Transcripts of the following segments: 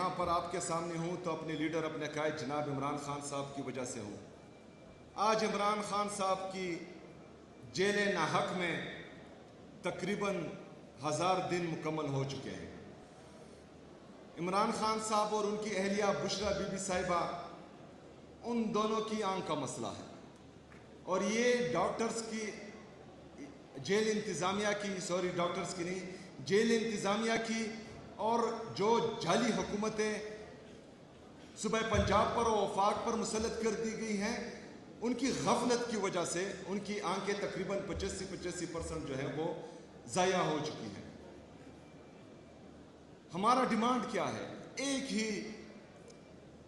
یہاں پر آپ کے سامنے ہوں تو اپنے لیڈر اپنے قائد جناب عمران خان صاحب کی وجہ سے ہوں۔ آج عمران خان صاحب کی جیل ناحق میں تقریباً 1000 دن مکمل ہو چکے ہیں۔ عمران خان صاحب اور ان کی اہلیہ بشرا بی بی صاحبہ، ان دونوں کی آنکھ کا مسئلہ ہے، اور یہ ڈاکٹرز کی جیل انتظامیہ کی ڈاکٹرز کی نہیں، جیل انتظامیہ کی اور جو جعلی حکومتیں صوبہ پنجاب پر اور وفاق پر مسلط کر دی گئی ہیں، ان کی غفلت کی وجہ سے ان کی آنکھیں تقریباً 85% جو ہے وہ ضائع ہو چکی ہیں۔ ہمارا ڈیمانڈ کیا ہے؟ ایک ہی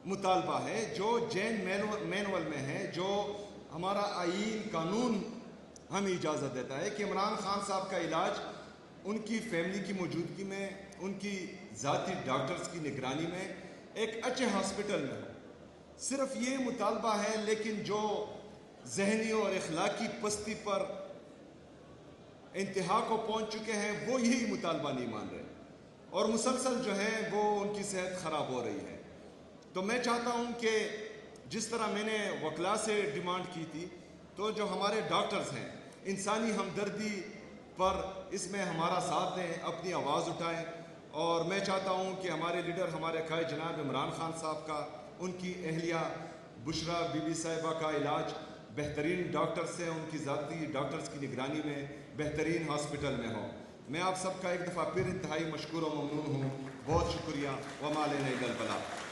مطالبہ ہے جو جین مینول میں ہے، جو ہمارا آئین قانون ہمیں اجازت دیتا ہے کہ عمران خان صاحب کا علاج ان کی فیملی کی موجودگی میں، ان کی ذاتی ڈاکٹرز کی نگرانی میں ایک اچھے ہاسپٹل میں ہو۔ صرف یہ مطالبہ ہے، لیکن جو ذہنی اور اخلاقی پستی پر انتہا کو پہنچ چکے ہیں وہ یہی مطالبہ نہیں مان رہے، اور مسلسل جو ہے وہ ان کی صحت خراب ہو رہی ہے۔ تو میں چاہتا ہوں کہ جس طرح میں نے وکلاء سے ڈیمانڈ کی تھی، تو جو ہمارے ڈاکٹرز ہیں انسانی ہمدردی پر اس میں ہمارا ساتھ دیں، اپنی آواز اٹھائیں، اور میں چاہتا ہوں کہ ہمارے لیڈر ہمارے قائد جناب عمران خان صاحب کا، ان کی اہلیہ بشرا بی بی صاحبہ کا علاج بہترین ڈاکٹر سے، ان کی ذاتی ڈاکٹرز کی نگرانی میں بہترین ہاسپٹل میں ہو۔ میں آپ سب کا ایک دفعہ پھر انتہائی مشکور و ممنون ہوں۔ بہت شکریہ۔ وما علینا الا البلاغ۔